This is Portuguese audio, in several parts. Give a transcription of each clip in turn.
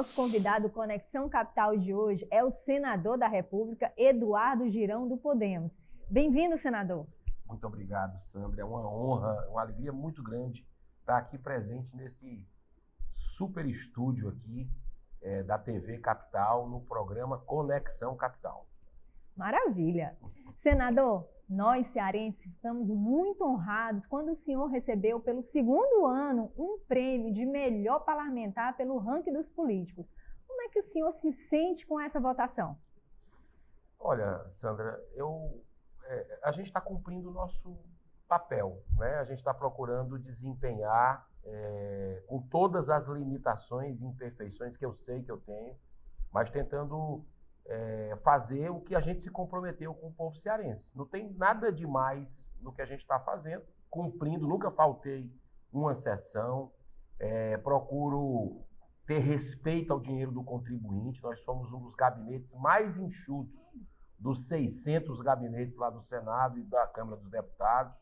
nosso convidado Conexão Capital de hoje é o senador da República, Eduardo Girão, do Podemos. Bem-vindo, senador. Muito obrigado, Sandra. É uma honra, uma alegria muito grande estar aqui presente nesse super estúdio aqui da TV Capital, no programa Conexão Capital. Maravilha. Senador, nós cearenses ficamos muito honrados quando o senhor recebeu pelo segundo ano um prêmio de melhor parlamentar pelo ranking dos políticos. Como é que o senhor se sente com essa votação? Olha, Sandra, a gente está cumprindo o nosso papel, né? A gente está procurando desempenhar com todas as limitações e imperfeições que eu sei que eu tenho, mas tentando fazer o que a gente se comprometeu com o povo cearense. Não tem nada demais no que a gente está fazendo, cumprindo, nunca faltei uma sessão, procuro ter respeito ao dinheiro do contribuinte. Nós somos um dos gabinetes mais enxutos dos 600 gabinetes lá do Senado e da Câmara dos Deputados.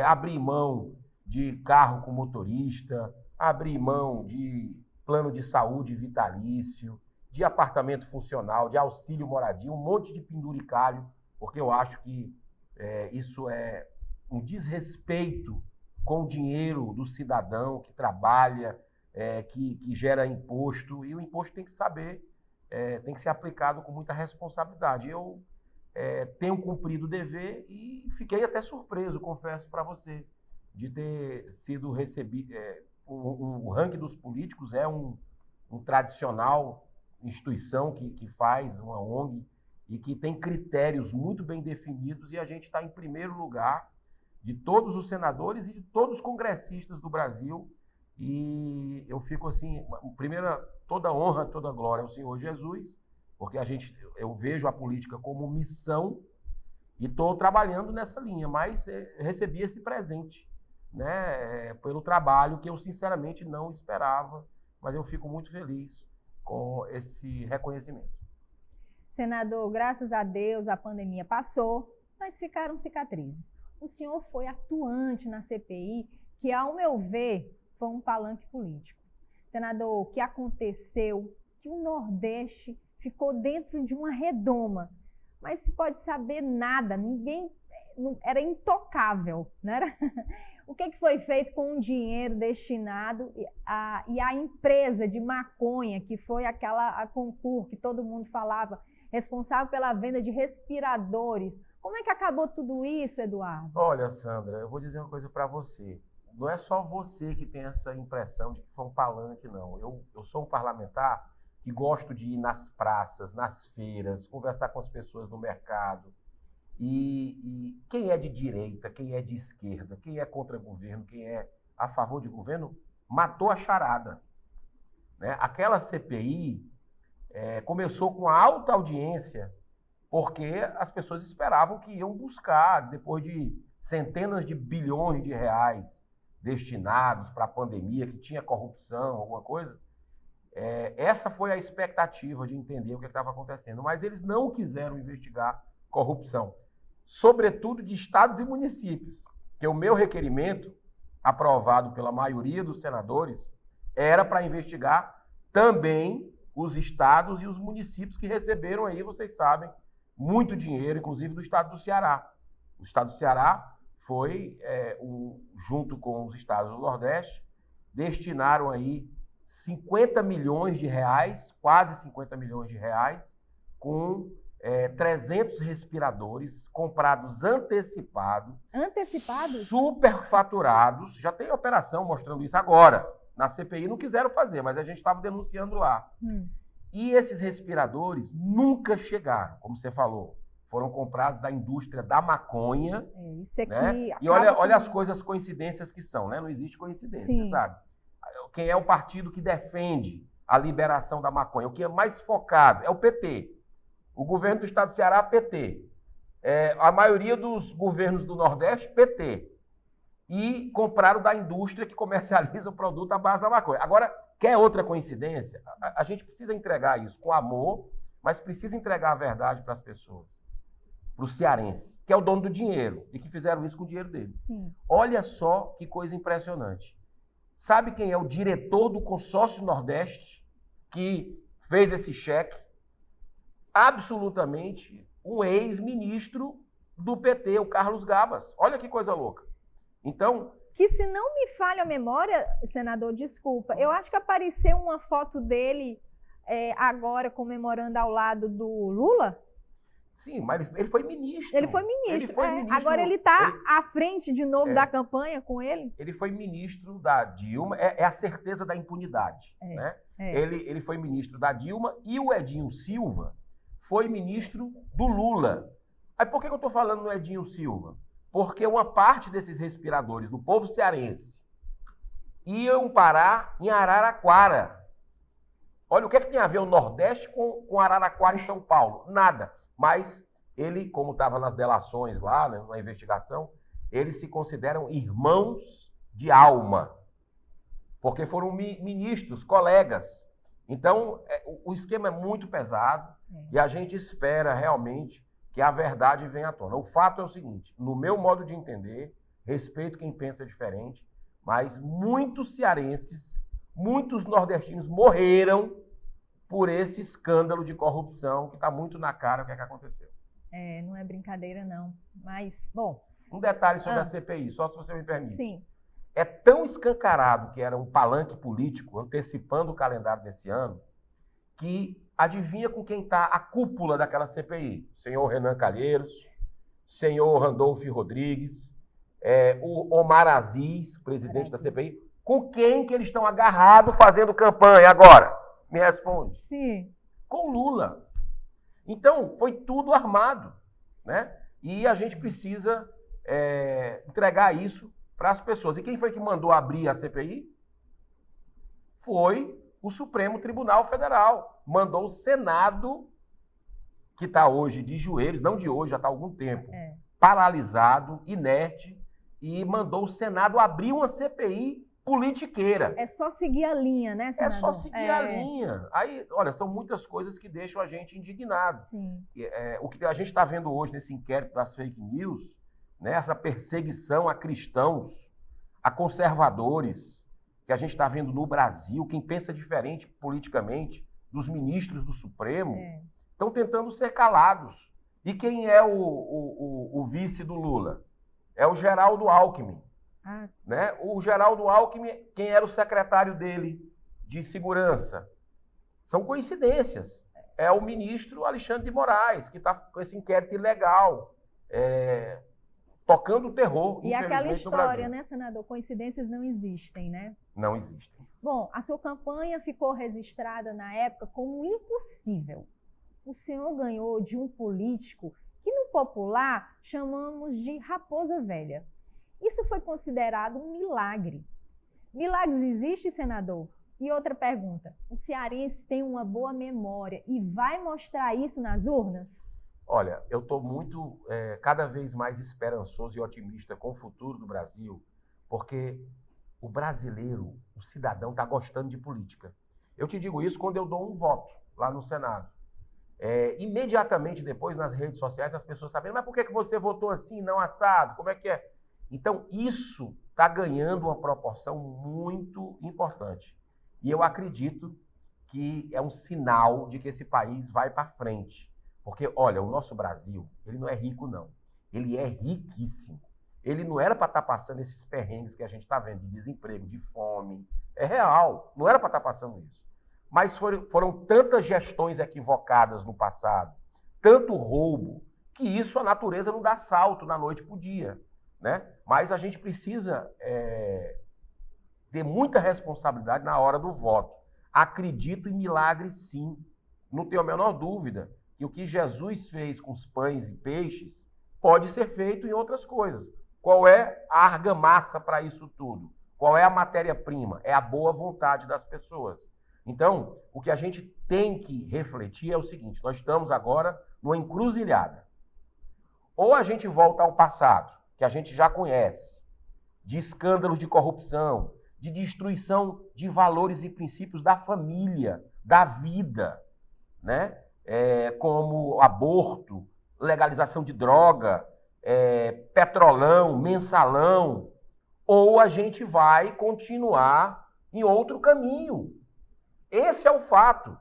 Abrir mão de carro com motorista, abrir mão de plano de saúde vitalício, de apartamento funcional, de auxílio moradia, um monte de penduricalho, porque eu acho que isso é um desrespeito com o dinheiro do cidadão que trabalha, que gera imposto, e o imposto tem que tem que ser aplicado com muita responsabilidade. Eu tenho cumprido o dever e fiquei até surpreso, confesso para você, de ter sido recebido. O ranking dos políticos é um tradicional instituição que faz uma ONG e que tem critérios muito bem definidos, e a gente está em primeiro lugar de todos os senadores e de todos os congressistas do Brasil. E eu fico assim, toda honra, toda glória ao Senhor Jesus, porque eu vejo a política como missão e estou trabalhando nessa linha, mas recebi esse presente, né, pelo trabalho que eu sinceramente não esperava, mas eu fico muito feliz com esse reconhecimento. Senador, graças a Deus a pandemia passou, mas ficaram cicatrizes. O senhor foi atuante na CPI, que, ao meu ver, foi um palanque político. Senador, o que aconteceu? Que o Nordeste ficou dentro de uma redoma, mas se pode saber nada, era intocável, não era? O que foi feito com o dinheiro destinado e a empresa de maconha, que foi a Concur, que todo mundo falava, responsável pela venda de respiradores? Como é que acabou tudo isso, Eduardo? Olha, Sandra, eu vou dizer uma coisa para você. Não é só você que tem essa impressão de que foi um palanque, não. Eu sou um parlamentar que gosto de ir nas praças, nas feiras, conversar com as pessoas no mercado. E quem é de direita, quem é de esquerda, quem é contra o governo, quem é a favor de governo, matou a charada, né? Aquela CPI começou com alta audiência, porque as pessoas esperavam que iam buscar, depois de centenas de bilhões de reais destinados para a pandemia, que tinha corrupção, alguma coisa. Essa foi a expectativa de entender o que estava acontecendo, mas eles não quiseram investigar corrupção, sobretudo de estados e municípios, que o meu requerimento, aprovado pela maioria dos senadores, era para investigar também os estados e os municípios que receberam aí, vocês sabem, muito dinheiro, inclusive do estado do Ceará. O estado do Ceará foi, junto com os estados do Nordeste, destinaram aí 50 milhões de reais, quase 50 milhões de reais, com 300 respiradores comprados antecipados, superfaturados. Já tem operação mostrando isso agora. Na CPI não quiseram fazer, mas a gente estava denunciando lá. E esses respiradores nunca chegaram, como você falou. Foram comprados da indústria da maconha. Isso aqui, né? E olha as coisas, coincidências que são, né? Não existe coincidência, Sim. sabe? Quem é o partido que defende a liberação da maconha? O que é mais focado é o PT. O governo do estado do Ceará, PT. A maioria dos governos do Nordeste, PT. E compraram da indústria que comercializa o produto à base da maconha. Agora, quer outra coincidência? A gente precisa entregar isso com amor, mas precisa entregar a verdade para as pessoas. Para o cearense, que é o dono do dinheiro, e que fizeram isso com o dinheiro dele. Sim. Olha só que coisa impressionante. Sabe quem é o diretor do Consórcio Nordeste? que fez esse cheque? Absolutamente um ex-ministro do PT, o Carlos Gabas. Olha que coisa louca. Então... Que se não me falha a memória, senador, desculpa, eu acho que apareceu uma foto dele agora comemorando ao lado do Lula. Sim, mas ele foi ministro. Ele foi ministro. Ele foi ministro. Agora ele está à frente de novo da campanha com ele? Ele foi ministro da Dilma, é a certeza da impunidade. Né? Ele foi ministro da Dilma e o Edinho Silva foi ministro do Lula. Aí por que eu estou falando no Edinho Silva? Porque uma parte desses respiradores do povo cearense iam parar em Araraquara. Olha, o que é que tem a ver o Nordeste com Araraquara e São Paulo? Nada. Mas ele, como estava nas delações lá, né, na investigação, eles se consideram irmãos de alma. Porque foram ministros, colegas. Então, o esquema é muito pesado e a gente espera realmente que a verdade venha à tona. O fato é o seguinte, no meu modo de entender, respeito quem pensa diferente, mas muitos cearenses, muitos nordestinos morreram por esse escândalo de corrupção que está muito na cara o que é que aconteceu. Não é brincadeira não, mas, bom... Um detalhe sobre a CPI, só se você me permite. Sim. É tão escancarado que era um palanque político, antecipando o calendário desse ano, que adivinha com quem está a cúpula daquela CPI? Senhor Renan Calheiros, senhor Randolfo Rodrigues, o Omar Aziz, presidente da CPI. Com quem que eles estão agarrados fazendo campanha agora? Me responde. Sim. Com Lula. Então, foi tudo armado, né? E a gente precisa entregar isso para as pessoas. E quem foi que mandou abrir a CPI? Foi o Supremo Tribunal Federal. Mandou o Senado, que está hoje de joelhos, não de hoje, já está há algum tempo, paralisado, inerte, e mandou o Senado abrir uma CPI politiqueira. É só seguir a linha, né, senador? É só seguir a linha. Aí, olha, são muitas coisas que deixam a gente indignado. Sim. O que a gente está vendo hoje nesse inquérito das fake news, né, essa perseguição a cristãos, a conservadores, que a gente está vendo no Brasil, quem pensa diferente politicamente dos ministros do Supremo, estão tentando ser calados. E quem é o vice do Lula? É o Geraldo Alckmin. Né? O Geraldo Alckmin, quem era o secretário dele de segurança? São coincidências. É o ministro Alexandre de Moraes, que está com esse inquérito ilegal, tocando o terror, e infelizmente, aquela no Brasil. história, né, senador? Coincidências não existem, né? Não existem. Bom, a sua campanha ficou registrada na época como impossível. O senhor ganhou de um político que no popular chamamos de raposa velha. Isso foi considerado um milagre. Milagres existem, senador? E outra pergunta, o cearense tem uma boa memória e vai mostrar isso nas urnas? Olha, eu estou muito, cada vez mais esperançoso e otimista com o futuro do Brasil, porque o brasileiro, o cidadão, está gostando de política. Eu te digo isso quando eu dou um voto lá no Senado. Imediatamente depois, nas redes sociais, as pessoas sabem, mas por que você votou assim, não assado? Como é que é? Então, isso está ganhando uma proporção muito importante. E eu acredito que é um sinal de que esse país vai para frente. Porque, olha, o nosso Brasil, ele não é rico, não. Ele é riquíssimo. Ele não era para estar passando esses perrengues que a gente está vendo, de desemprego, de fome. É real, não era para estar passando isso. Mas foram tantas gestões equivocadas no passado, tanto roubo, que isso a natureza não dá salto da noite para o dia. Né? Mas a gente precisa ter muita responsabilidade na hora do voto. Acredito em milagres, sim. Não tenho a menor dúvida que o que Jesus fez com os pães e peixes pode ser feito em outras coisas. Qual é a argamassa para isso tudo? Qual é a matéria-prima? É a boa vontade das pessoas. Então, o que a gente tem que refletir é o seguinte, nós estamos agora numa encruzilhada. Ou a gente volta ao passado, que a gente já conhece, de escândalos de corrupção, de destruição de valores e princípios da família, da vida, né? Como aborto, legalização de droga, petrolão, mensalão, ou a gente vai continuar em outro caminho, Esse é o fato,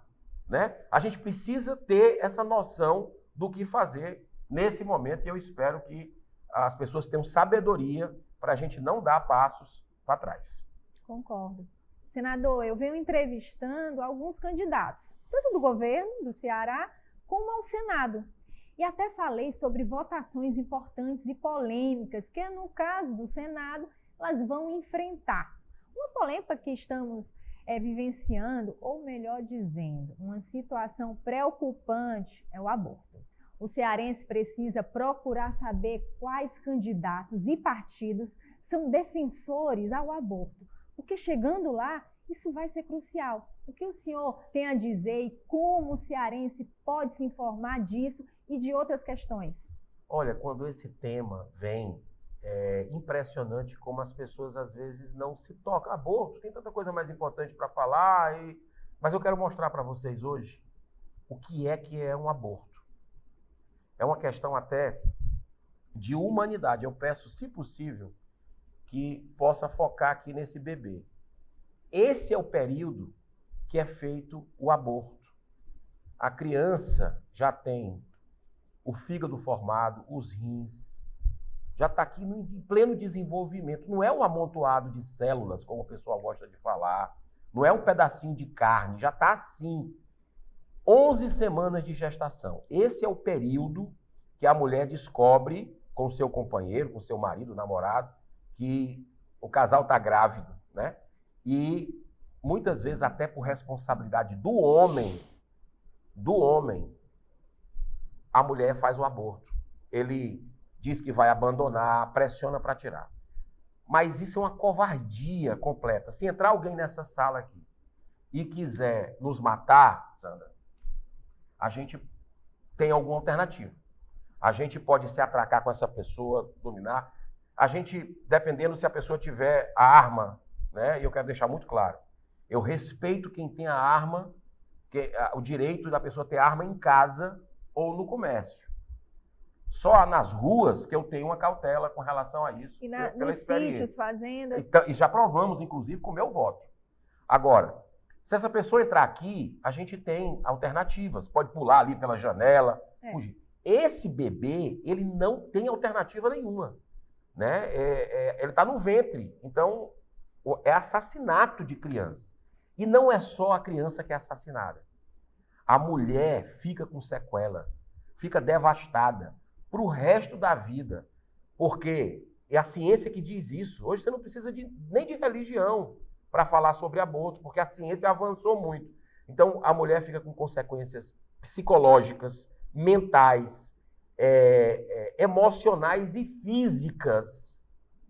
né? A gente precisa ter essa noção do que fazer nesse momento e eu espero que as pessoas tenham sabedoria para a gente não dar passos para trás. Concordo. Senador, eu venho entrevistando alguns candidatos, tanto do governo do Ceará, como ao Senado. E até falei sobre votações importantes e polêmicas que, no caso do Senado, elas vão enfrentar. Uma polêmica que estamos vivenciando, ou melhor dizendo, uma situação preocupante é o aborto. O cearense precisa procurar saber quais candidatos e partidos são defensores ao aborto, porque chegando lá, isso vai ser crucial. O que o senhor tem a dizer e como o cearense pode se informar disso e de outras questões? Olha, quando esse tema vem, é impressionante como as pessoas às vezes não se tocam. Aborto, tem tanta coisa mais importante para falar, mas eu quero mostrar para vocês hoje o que é um aborto. É uma questão até de humanidade. Eu peço, se possível, que possa focar aqui nesse bebê. Esse é o período que é feito o aborto. A criança já tem o fígado formado, os rins, já está aqui em pleno desenvolvimento. Não é um amontoado de células, como o pessoal gosta de falar, não é um pedacinho de carne, já está assim. 11 semanas de gestação. Esse é o período que a mulher descobre com o seu companheiro, com o seu marido, namorado, que o casal está grávido, né? E muitas vezes até por responsabilidade do homem, a mulher faz o aborto. Ele diz que vai abandonar, pressiona para tirar. Mas isso é uma covardia completa. Se entrar alguém nessa sala aqui e quiser nos matar, Sandra, a gente tem alguma alternativa. A gente pode se atracar com essa pessoa, dominar. A gente, dependendo se a pessoa tiver a arma, né? E eu quero deixar muito claro, eu respeito quem tem a arma, o direito da pessoa ter arma em casa ou no comércio. Só nas ruas que eu tenho uma cautela com relação a isso, pela experiência. Sítios, fazendas. E já provamos, inclusive, com o meu voto. Agora, se essa pessoa entrar aqui, a gente tem alternativas. Pode pular ali pela janela, fugir. Esse bebê, ele não tem alternativa nenhuma, né? Ele está no ventre, então é assassinato de criança. E não é só a criança que é assassinada. A mulher fica com sequelas, fica devastada para o resto da vida, porque é a ciência que diz isso. Hoje você não precisa nem de religião para falar sobre aborto, porque a ciência avançou muito. Então a mulher fica com consequências psicológicas, mentais, emocionais e físicas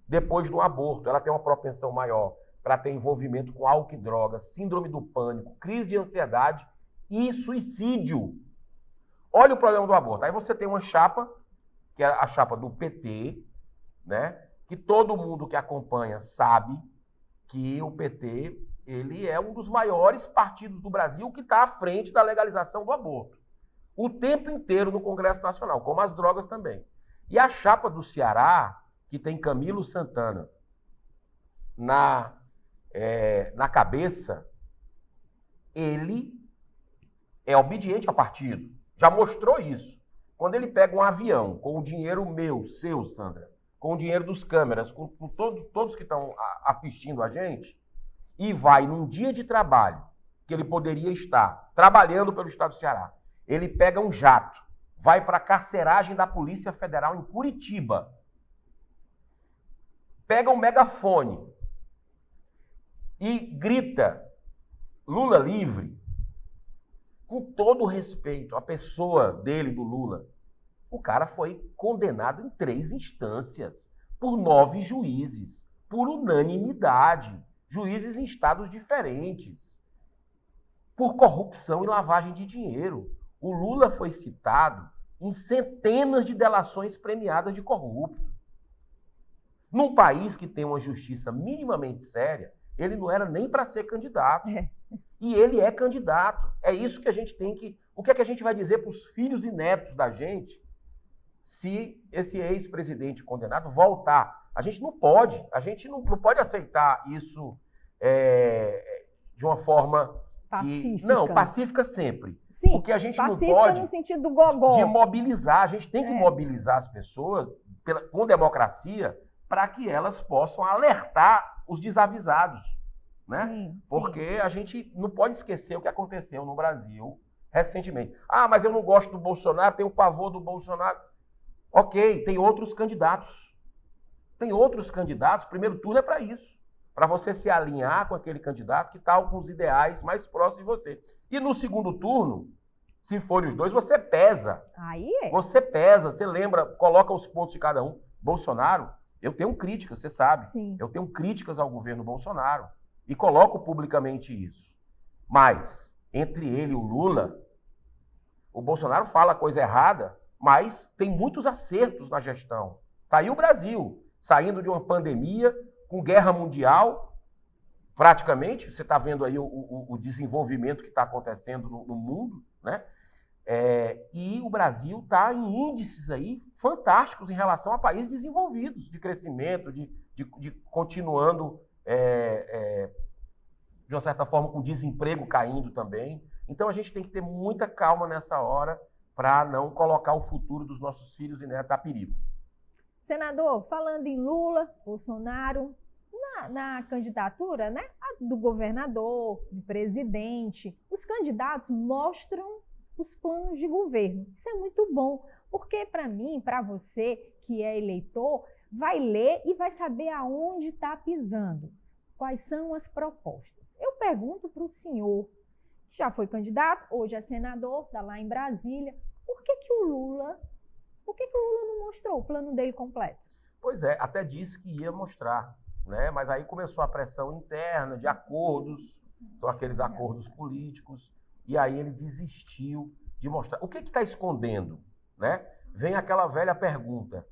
depois do aborto. Ela tem uma propensão maior para ter envolvimento com álcool e drogas, síndrome do pânico, crise de ansiedade e suicídio. Olha o problema do aborto. Aí você tem uma chapa, que é a chapa do PT, né? Que todo mundo que acompanha sabe que o PT ele é um dos maiores partidos do Brasil que está à frente da legalização do aborto. O tempo inteiro no Congresso Nacional, como as drogas também. E a chapa do Ceará, que tem Camilo Santana na cabeça, ele é obediente ao partido. Já mostrou isso. Quando ele pega um avião com o dinheiro meu, seu, Sandra, com o dinheiro dos câmeras, com todos que estão assistindo a gente, e vai num dia de trabalho, que ele poderia estar trabalhando pelo Estado do Ceará, ele pega um jato, vai para a carceragem da Polícia Federal em Curitiba, pega um megafone e grita Lula livre, com todo o respeito à pessoa dele, do Lula. O cara foi condenado em 3 instâncias, por 9 juízes, por unanimidade, juízes em estados diferentes, por corrupção e lavagem de dinheiro. O Lula foi citado em centenas de delações premiadas de corrupto. Num país que tem uma justiça minimamente séria, ele não era nem para ser candidato. E ele é candidato. É isso que a gente tem que... O que é que a gente vai dizer para os filhos e netos da gente se esse ex-presidente condenado voltar? A gente não pode. A gente não pode aceitar isso de uma forma Pacífica. Não, pacífica sempre. Sim, porque a gente não pacífica pode no sentido do gogó. de mobilizar, a gente tem que mobilizar as pessoas com democracia para que elas possam alertar os desavisados, né? Sim, porque a gente não pode esquecer o que aconteceu no Brasil recentemente. Ah, mas eu não gosto do Bolsonaro, tenho pavor do Bolsonaro. Ok, tem outros candidatos. Tem outros candidatos, primeiro turno é para isso. Para você se alinhar com aquele candidato que está com os ideais mais próximos de você. E no segundo turno, se forem os dois, você pesa. Aí é. Você pesa, você lembra, coloca os pontos de cada um. Bolsonaro, eu tenho críticas, você sabe. Sim. Eu tenho críticas ao governo Bolsonaro. E coloco publicamente isso. Mas, entre ele e o Lula, o Bolsonaro fala coisa errada, mas tem muitos acertos na gestão. Está aí o Brasil, saindo de uma pandemia, com guerra mundial, praticamente. Você está vendo aí o desenvolvimento que está acontecendo no mundo, né? E o Brasil está em índices aí fantásticos em relação a países desenvolvidos, de crescimento, de continuando, de uma certa forma, com desemprego caindo também. Então a gente tem que ter muita calma nessa hora para não colocar o futuro dos nossos filhos e netos a perigo. Senador, falando em Lula, Bolsonaro, na candidatura, né, do governador, do presidente, os candidatos mostram os planos de governo. Isso é muito bom, porque para mim, para você que é eleitor, vai ler e vai saber aonde está pisando, quais são as propostas. Eu pergunto para o senhor, que já foi candidato, hoje é senador, está lá em Brasília, por que o Lula não mostrou o plano dele completo? Pois é, até disse que ia mostrar, né? Mas aí começou a pressão interna de acordos, são aqueles acordos políticos, e aí ele desistiu de mostrar. O que está escondendo, né? Vem aquela velha pergunta,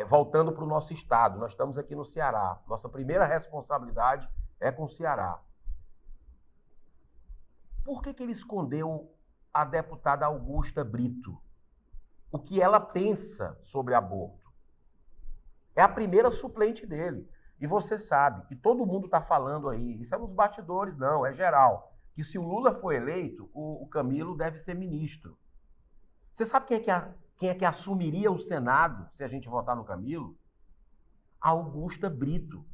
voltando para o nosso estado. Nós estamos aqui no Ceará. Nossa primeira responsabilidade é com o Ceará. Por que ele escondeu a deputada Augusta Brito? O que ela pensa sobre aborto? É a primeira suplente dele. E você sabe que todo mundo está falando aí, isso é nos bastidores, não, é geral, que se o Lula for eleito, o Camilo deve ser ministro. Você sabe quem é que assumiria o Senado se a gente votar no Camilo? A Augusta Brito.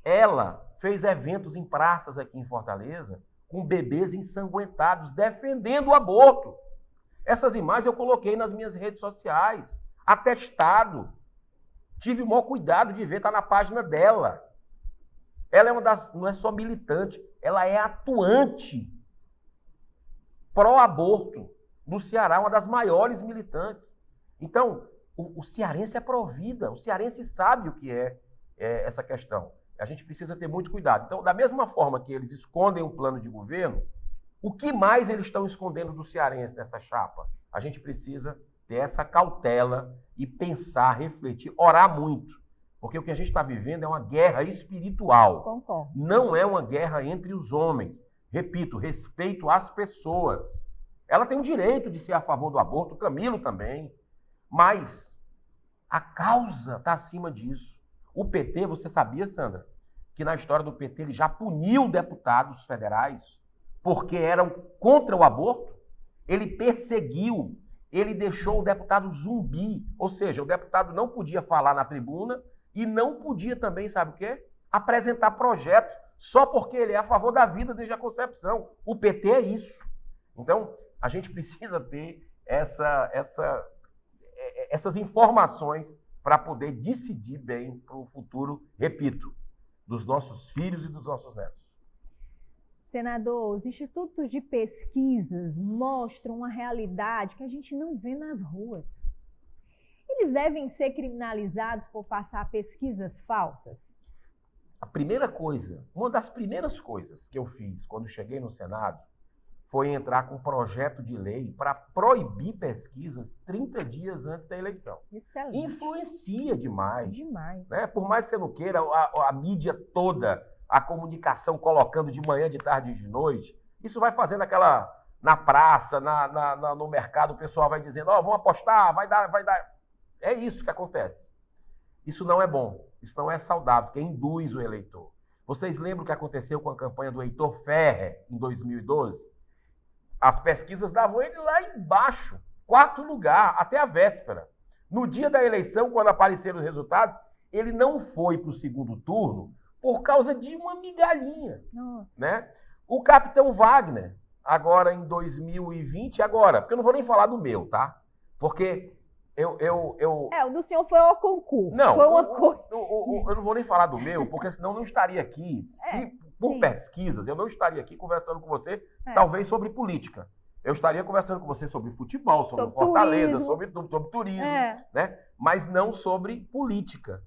Ela fez eventos em praças aqui em Fortaleza com bebês ensanguentados, defendendo o aborto. Essas imagens eu coloquei nas minhas redes sociais, atestado. Tive o maior cuidado de ver, está na página dela. Ela não é só militante, ela é atuante pró-aborto do Ceará, uma das maiores militantes. Então, o cearense é pró-vida, o cearense sabe o que é essa questão. A gente precisa ter muito cuidado. Então, da mesma forma que eles escondem o plano de governo, o que mais eles estão escondendo do cearense nessa chapa? A gente precisa ter essa cautela e pensar, refletir, orar muito. Porque o que a gente está vivendo é uma guerra espiritual. Concordo. Não é uma guerra entre os homens. Repito, respeito às pessoas. Ela tem o direito de ser a favor do aborto, o Camilo também. Mas a causa está acima disso. O PT, você sabia, Sandra, que na história do PT ele já puniu deputados federais porque eram contra o aborto? Ele perseguiu, ele deixou o deputado zumbi, ou seja, o deputado não podia falar na tribuna e não podia também, sabe o quê? Apresentar projeto só porque ele é a favor da vida desde a concepção. O PT é isso. Então, a gente precisa ter essas informações para poder decidir bem para o futuro, repito, dos nossos filhos e dos nossos netos. Senador, os institutos de pesquisas mostram uma realidade que a gente não vê nas ruas. Eles devem ser criminalizados por passar pesquisas falsas? A primeira coisa, uma das primeiras coisas que eu fiz quando cheguei no Senado foi entrar com um projeto de lei para proibir pesquisas 30 dias antes da eleição. Excelente. Influencia demais. Demais. Né? Por mais que você não queira, a mídia toda, a comunicação colocando de manhã, de tarde e de noite, isso vai fazendo aquela... Na praça, no mercado, o pessoal vai dizendo, vamos apostar, vai dar... É isso que acontece. Isso não é bom, isso não é saudável, que induz o eleitor. Vocês lembram o que aconteceu com a campanha do Heitor Ferrer em 2012? As pesquisas davam ele lá embaixo, 4º lugar, até a véspera. No dia da eleição, quando apareceram os resultados, ele não foi para o 2º turno por causa de uma migalhinha. Né? O capitão Wagner, agora em 2020, porque eu não vou nem falar do meu, tá? Porque o do senhor foi ao concurso. Não, foi eu não vou nem falar do meu, porque senão eu não estaria aqui. Por pesquisas, eu não estaria aqui conversando com você, talvez sobre política. Eu estaria conversando com você sobre futebol, sobre Fortaleza, turismo. sobre turismo, né? Mas não sobre política.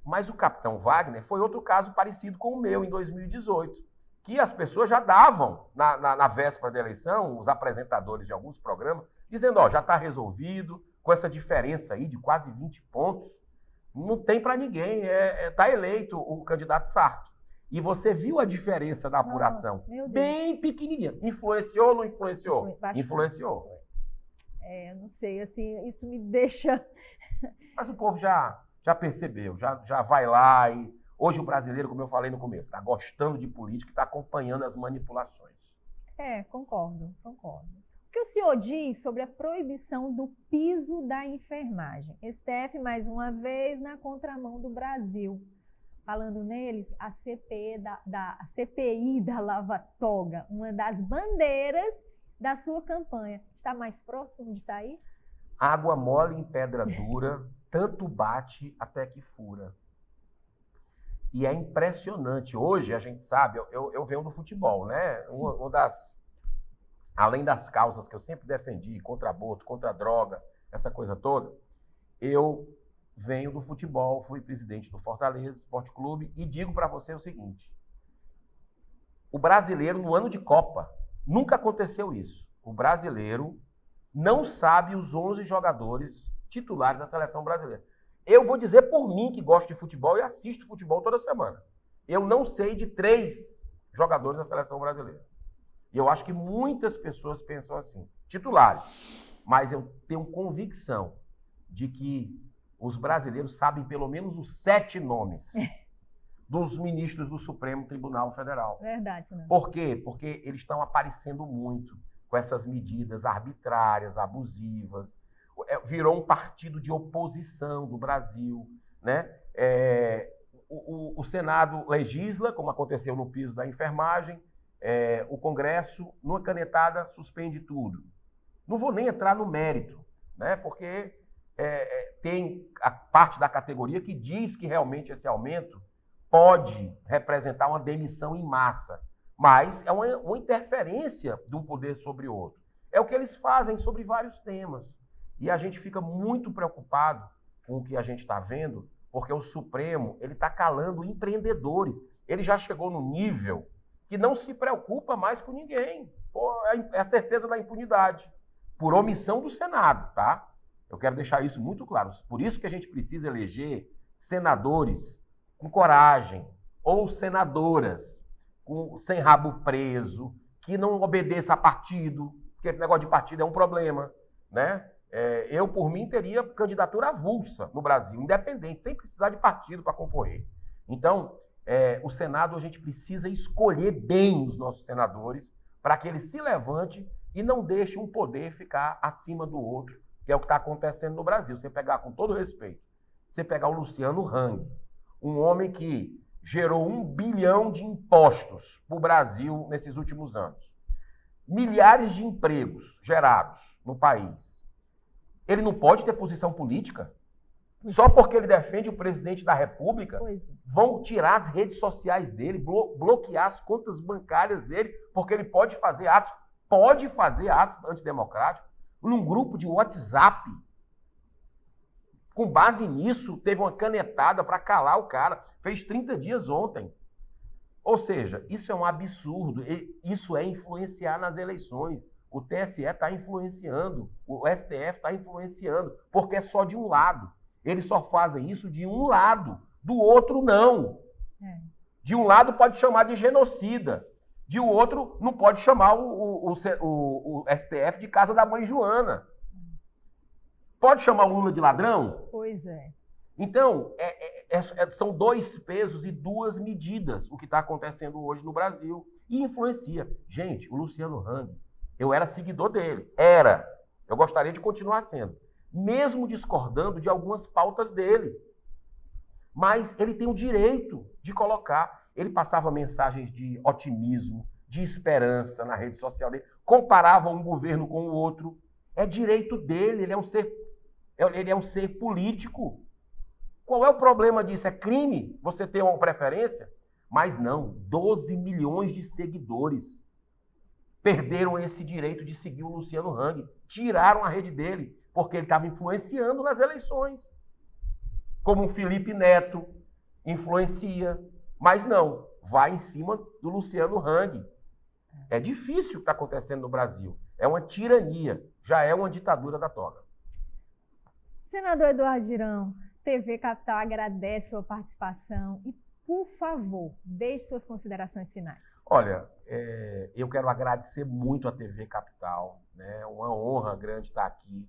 Mas o capitão Wagner foi outro caso parecido com o meu em 2018, que as pessoas já davam, na véspera da eleição, os apresentadores de alguns programas, dizendo, já está resolvido, com essa diferença aí de quase 20 pontos, não tem para ninguém, está eleito o candidato Sarto. E você viu a diferença da apuração, bem pequenininha. Influenciou ou não influenciou? Influenciou. Eu não sei, assim, isso me deixa... Mas o povo já percebeu, já vai lá e... Hoje o brasileiro, como eu falei no começo, está gostando de política e está acompanhando as manipulações. Concordo. O que o senhor diz sobre a proibição do piso da enfermagem? STF, mais uma vez, na contramão do Brasil. Falando neles, a CPI da Lava Toga, uma das bandeiras da sua campanha, está mais próximo de sair? Água mole em pedra dura, tanto bate até que fura. E é impressionante. Hoje, a gente sabe, eu venho do futebol, né? Além das causas que eu sempre defendi, contra aborto, contra droga, essa coisa toda, eu venho do futebol, fui presidente do Fortaleza Esporte Clube e digo para você o seguinte, o brasileiro no ano de Copa, nunca aconteceu isso. O brasileiro não sabe os 11 jogadores titulares da seleção brasileira. Eu vou dizer por mim que gosto de futebol e assisto futebol toda semana. Eu não sei de 3 jogadores da seleção brasileira. E eu acho que muitas pessoas pensam assim, titulares. Mas eu tenho convicção de que os brasileiros sabem pelo menos os 7 nomes dos ministros do Supremo Tribunal Federal. Verdade, né? Por quê? Porque eles estão aparecendo muito com essas medidas arbitrárias, abusivas. Virou um partido de oposição do Brasil, né? O Senado legisla, como aconteceu no piso da enfermagem, o Congresso, numa canetada, suspende tudo. Não vou nem entrar no mérito, né? Porque tem a parte da categoria que diz que realmente esse aumento pode representar uma demissão em massa, mas é uma interferência de um poder sobre o outro. É o que eles fazem sobre vários temas. E a gente fica muito preocupado com o que a gente está vendo, porque o Supremo está calando empreendedores. Ele já chegou no nível que não se preocupa mais com ninguém. É a certeza da impunidade, por omissão do Senado, tá? Eu quero deixar isso muito claro. Por isso que a gente precisa eleger senadores com coragem, ou senadoras sem rabo preso, que não obedeça a partido, porque negócio de partido é um problema, né? Eu, por mim, teria candidatura avulsa no Brasil, independente, sem precisar de partido para concorrer. Então, o Senado, a gente precisa escolher bem os nossos senadores para que eles se levantem e não deixem um poder ficar acima do outro, que é o que está acontecendo no Brasil. Você pegar, com todo respeito, você pegar o Luciano Hang, um homem que gerou 1 bilhão de impostos para o Brasil nesses últimos anos. Milhares de empregos gerados no país. Ele não pode ter posição política? Só porque ele defende o presidente da República, vão tirar as redes sociais dele, bloquear as contas bancárias dele, porque ele pode fazer atos antidemocráticos num grupo de WhatsApp. Com base nisso, teve uma canetada para calar o cara. Fez 30 dias ontem. Ou seja, isso é um absurdo. Isso é influenciar nas eleições. O TSE está influenciando, o STF está influenciando, porque é só de um lado. Eles só fazem isso de um lado, do outro não. De um lado pode chamar de genocida, de outro não pode chamar o STF de casa da mãe Joana. Pode chamar o Lula de ladrão? Pois é. Então, são dois pesos e duas medidas o que está acontecendo hoje no Brasil e influencia. Gente, o Luciano Hang, eu era seguidor dele, eu gostaria de continuar sendo, mesmo discordando de algumas pautas dele. Mas ele tem o direito de colocar. Ele passava mensagens de otimismo, de esperança na rede social dele, comparava um governo com o outro. É direito dele, ele é um ser político. Qual é o problema disso? É crime você ter uma preferência? Mas não, 12 milhões de seguidores perderam esse direito de seguir o Luciano Hang. Tiraram a rede dele, porque ele estava influenciando nas eleições. Como o Felipe Neto influencia, mas não, vai em cima do Luciano Hang. É difícil o que está acontecendo no Brasil. É uma tirania, já é uma ditadura da toga. Senador Eduardo Girão, TV Capital agradece sua participação e, por favor, deixe suas considerações finais. Olha, eu quero agradecer muito a TV Capital, né? É uma honra grande estar aqui.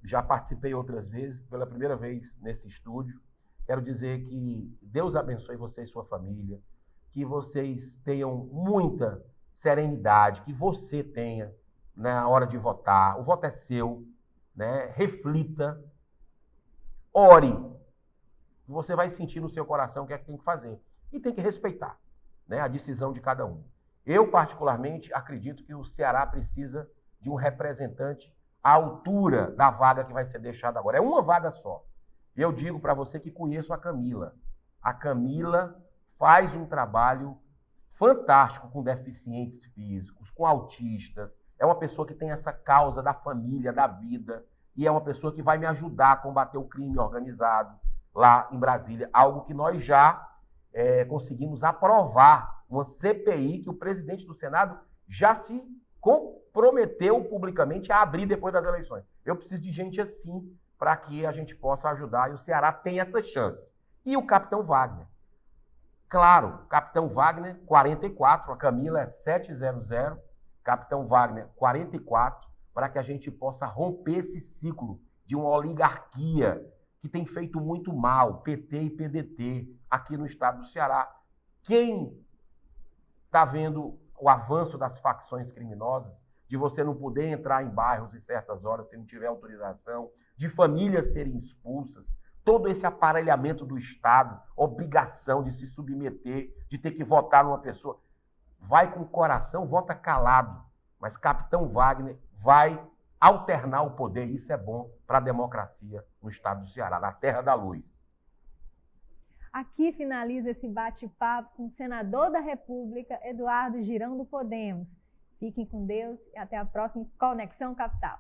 Já participei outras vezes, pela primeira vez nesse estúdio. Quero dizer que Deus abençoe você e sua família, que vocês tenham muita serenidade, que você tenha na hora de votar. O voto é seu, né? Reflita, ore. Você vai sentir no seu coração o que é que tem que fazer. E tem que respeitar, né, a decisão de cada um. Eu, particularmente, acredito que o Ceará precisa de um representante à altura da vaga que vai ser deixada agora. É uma vaga só. E eu digo para você que conheço a Camila. A Camila faz um trabalho fantástico com deficientes físicos, com autistas. É uma pessoa que tem essa causa da família, da vida. E é uma pessoa que vai me ajudar a combater o crime organizado lá em Brasília. Algo que nós já conseguimos aprovar. Uma CPI que o presidente do Senado já se comprometeu publicamente a abrir depois das eleições. Eu preciso de gente assim para que a gente possa ajudar e o Ceará tem essa chance. E o Capitão Wagner. Claro, Capitão Wagner, 44, a Camila é 700, Capitão Wagner, 44, para que a gente possa romper esse ciclo de uma oligarquia que tem feito muito mal, PT e PDT, aqui no estado do Ceará. Quem está vendo o avanço das facções criminosas, de você não poder entrar em bairros em certas horas se não tiver autorização, de famílias serem expulsas, todo esse aparelhamento do Estado, obrigação de se submeter, de ter que votar numa pessoa, vai com o coração, vota calado. Mas Capitão Wagner vai alternar o poder, isso é bom para a democracia no estado do Ceará, na terra da luz. Aqui finaliza esse bate-papo com o senador da República, Eduardo Girão, do Podemos. Fiquem com Deus e até a próxima Conexão Capital.